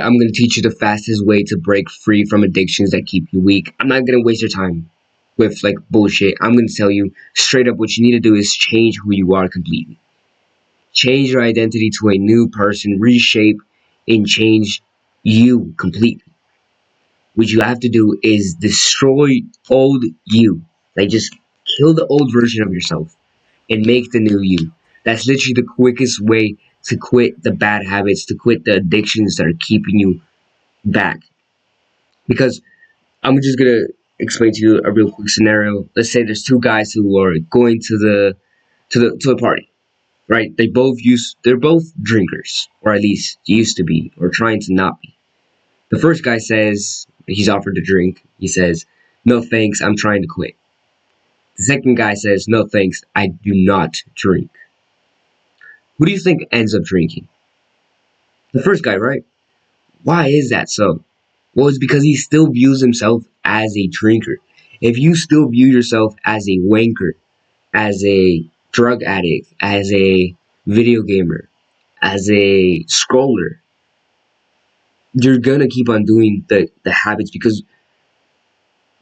I'm going to teach you the fastest way to break free from addictions that keep you weak. I'm not going to waste your time with like bullshit. I'm going to tell you straight up what you need to do is change who you are completely. Change your identity to a new person, reshape and change you completely. What you have to do is destroy old you. Like just kill the old version of yourself and make the new you. That's literally the quickest way to quit the bad habits, to quit the addictions that are keeping you back. Because I'm just gonna explain to you a real quick scenario. Let's say there's two guys who are going to a party, right? They're both drinkers, or at least used to be, or trying to not be. The first guy says he's offered a drink. He says, "No thanks, I'm trying to quit." The second guy says, "No thanks, I do not drink." Who do you think ends up drinking? The first guy, right? Why is that so? Well, it's because he still views himself as a drinker. If you still view yourself as a wanker, as a drug addict, as a video gamer, as a scroller, you're gonna keep on doing the habits because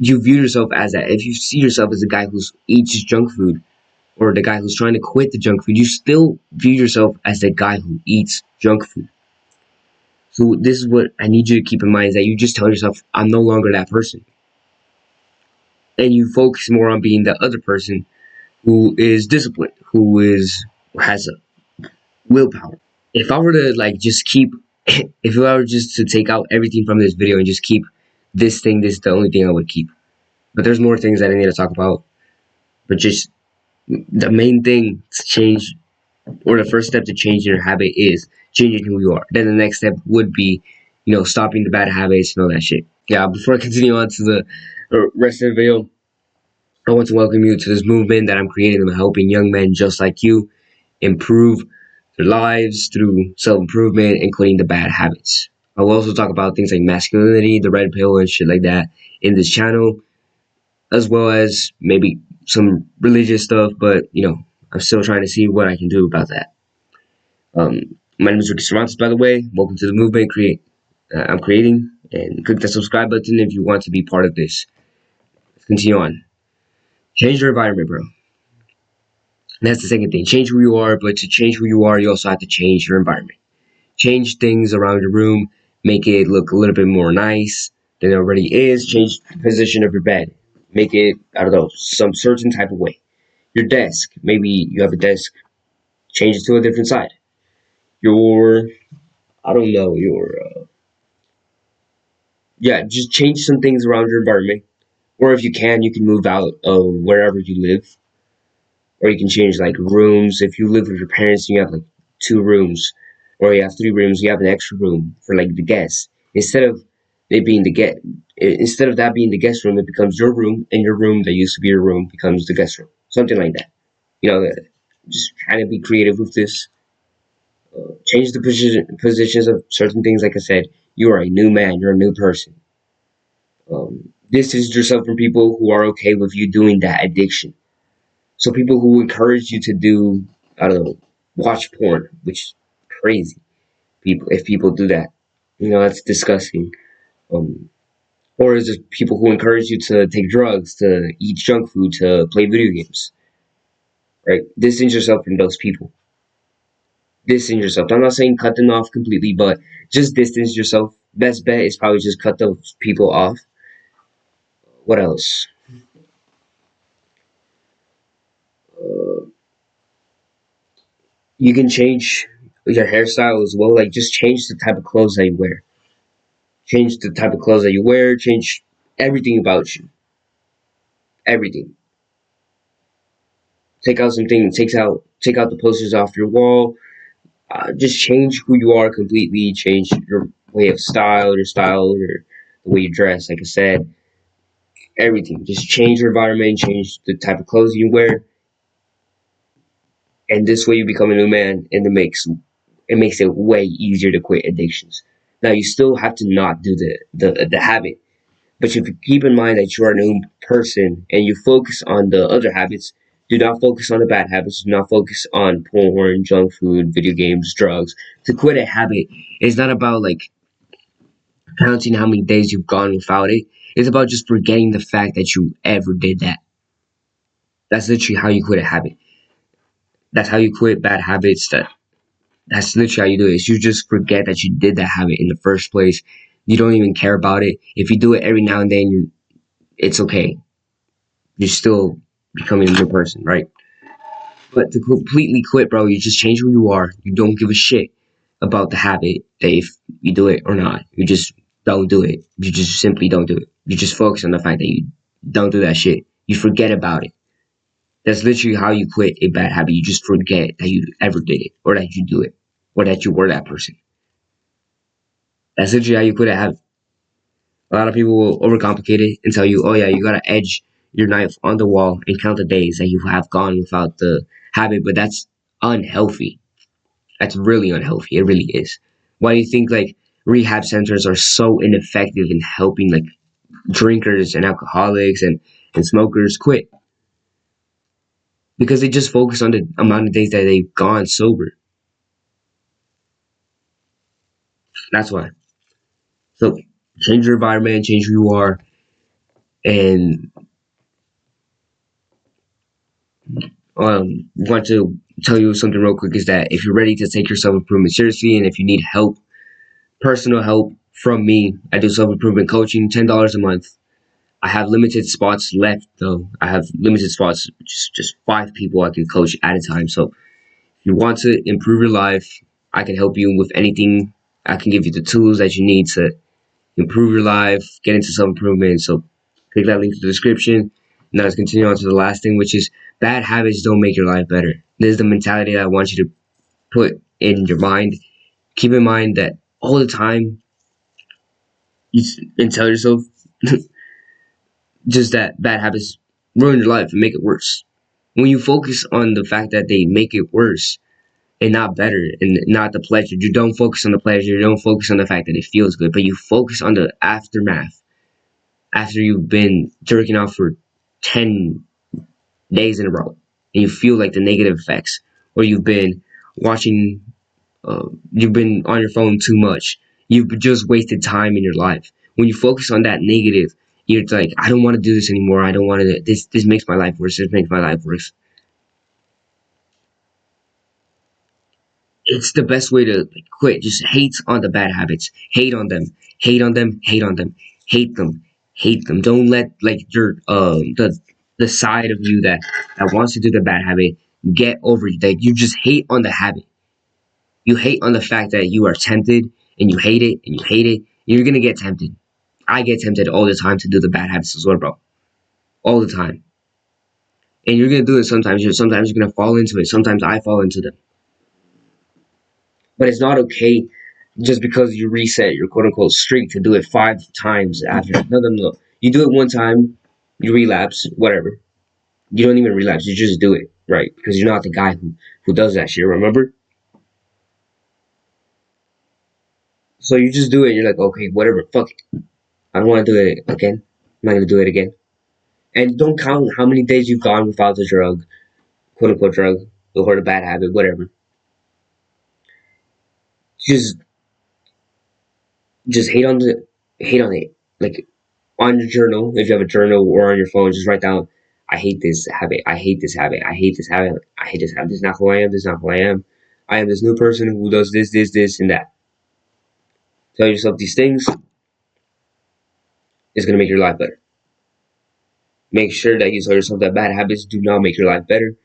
you view yourself as that. If you see yourself as a guy who eats junk food or the guy who's trying to quit the junk food, you still view yourself as the guy who eats junk food. So this is what I need you to keep in mind is that you just tell yourself, I'm no longer that person. And you focus more on being the other person who is disciplined, has a willpower. If I were to like just keep if I were just to take out everything from this video and just keep this is the only thing I would keep. But there's more things that I need to talk about. But just the main thing to change, or the first step to changing your habit is changing who you are. Then the next step would be, stopping the bad habits and all that shit. Yeah, before I continue on to the rest of the video, I want to welcome you to this movement that I'm creating. I'm helping young men just like you improve their lives through self-improvement and quitting the bad habits. I will also talk about things like masculinity, the red pill, and shit like that in this channel, as well as maybe some religious stuff, but I'm still trying to see what I can do about that. My name is Ricky Cervantes, by the way. Welcome to the movement I'm creating, and click the subscribe button if you want to be part of this. Let's continue on. Change your environment, bro. And that's the second thing. Change who you are, but to change who you are, you also have to change your environment. Change things around your room, make it look a little bit more nice than it already is. Change the position of your bed. Make it, I don't know, some certain type of way. Your desk, maybe you have a desk, change it to a different side. I don't know, yeah, just change some things around your environment. Or if you can move out of wherever you live. Or you can change like rooms. If you live with your parents and you have like 2 rooms, or you have 3 rooms, you have an extra room for like the guests. Instead of that being the guest room, it becomes your room, and your room that used to be your room becomes the guest room. Something like that. Just trying to be creative with this. Change the positions of certain things. Like I said, you are a new man. You're a new person. Distance yourself from people who are okay with you doing that addiction. So people who encourage you to do, I don't know, watch porn, which is crazy. If people do that, that's disgusting. Or is it people who encourage you to take drugs, to eat junk food, to play video games, right? Distance yourself from those people. Distance yourself. I'm not saying cut them off completely, but just distance yourself. Best bet is probably just cut those people off. What else? You can change your hairstyle as well. Like just change the type of clothes that you wear. Change the type of clothes that you wear. Change everything about you. Everything. Take out something. Take out the posters off your wall. Just change who you are completely. Change your way of the way you dress. Like I said, everything. Just change your environment. Change the type of clothes you wear, and this way you become a new man. And it makes it way easier to quit addictions. Now you still have to not do the habit. But if you keep in mind that you are a new person and you focus on the other habits, do not focus on the bad habits. Do not focus on porn, junk food, video games, drugs. To quit a habit is not about like counting how many days you've gone without it. It's about just forgetting the fact that you ever did that. That's literally how you quit a habit. That's how you quit bad habits. That's literally how you do it. Is you just forget that you did that habit in the first place. You don't even care about it. If you do it every now and then, it's okay. You're still becoming a new person, right? But to completely quit, bro, you just change who you are. You don't give a shit about the habit that if you do it or not. You just don't do it. You just simply don't do it. You just focus on the fact that you don't do that shit. You forget about it. That's literally how you quit a bad habit. You just forget that you ever did it or that you do it or that you were that person. That's literally how you quit a habit. A lot of people will overcomplicate it and tell you, oh yeah, you gotta edge your knife on the wall and count the days that you have gone without the habit, but that's unhealthy. That's really unhealthy. It really is. Why do you think like rehab centers are so ineffective in helping like drinkers and alcoholics and smokers quit? Because they just focus on the amount of days that they've gone sober. That's why. So change your environment, change who you are, and want to tell you something real quick is that if you're ready to take your self improvement seriously and if you need help, personal help from me, I do self improvement coaching, $10 a month. I have limited spots left though. I have limited spots, just 5 people I can coach at a time. So if you want to improve your life, I can help you with anything. I can give you the tools that you need to improve your life, get into self improvement. So click that link in the description. Now let's continue on to the last thing, which is bad habits don't make your life better. This is the mentality that I want you to put in your mind. Keep in mind that all the time and tell yourself just that bad habits ruin your life and make it worse. When you focus on the fact that they make it worse and not better and not the pleasure, you don't focus on the pleasure, you don't focus on the fact that it feels good, but you focus on the aftermath after you've been jerking off for 10 days in a row and you feel like the negative effects, or watching, you've been on your phone too much, you've just wasted time in your life. When you focus on that negative, you're like, I don't want to do this anymore. I don't want to. This makes my life worse. This makes my life worse. It's the best way to like, quit. Just hate on the bad habits. Hate on them. Hate on them. Hate on them. Hate them. Hate them. Don't let like your the side of you that wants to do the bad habit get over you. That you just hate on the habit. You hate on the fact that you are tempted and you hate it and you hate it. You're gonna get tempted. I get tempted all the time to do the bad habits as well, bro. All the time. And you're gonna do it sometimes. Sometimes you're gonna fall into it. Sometimes I fall into them. But it's not okay just because you reset your quote unquote streak to do it 5 times after. No, no, no. You do it one time, you relapse, whatever. You don't even relapse. You just do it, right? Because you're not the guy who does that shit. Remember? So you just do it. You're like, okay, whatever. Fuck it. I don't want to do it again. I'm not gonna do it again. And don't count how many days you've gone without the drug, quote unquote drug, or the bad habit, whatever. Just just hate on it. Like on your journal, if you have a journal or on your phone, just write down, I hate this habit. I hate this habit. I hate this habit. I hate this habit. This is not who I am. This is not who I am. I am this new person who does this, this, this, and that. Tell yourself these things is gonna make your life better. Make sure that you tell yourself that bad habits do not make your life better,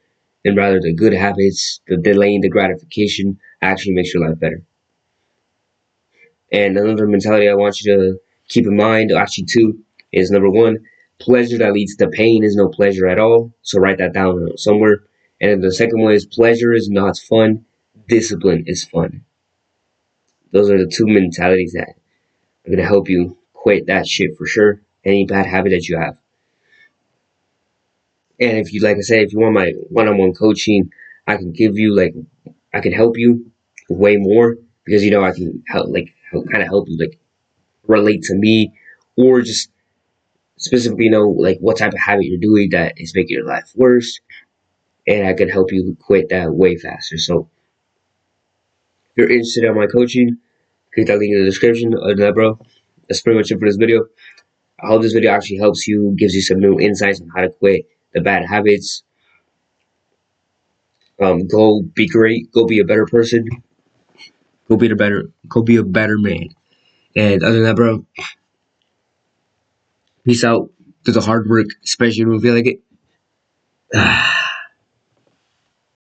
and rather the good habits, the delaying the gratification actually makes your life better. And another mentality I want you to keep in mind, actually two, is number one, pleasure that leads to pain is no pleasure at all. So write that down somewhere. And then the second one is pleasure is not fun, discipline is fun. Those are the two mentalities that are gonna help you quit that shit for sure. Any bad habit that you have. And if you, like I said, if you want my one-on-one coaching, I can give you like, I can help you way more because I can help like kind of help you like relate to me, or just specifically know like what type of habit you're doing that is making your life worse, and I can help you quit that way faster. So if you're interested in my coaching, click that link in the description. Other than that, bro, that's pretty much it for this video. I hope this video actually helps you, gives you some new insights on how to quit the bad habits. Go be great. Go be a better person. Go be a better man. And other than that, bro, peace out. Do the hard work, especially when you feel like it.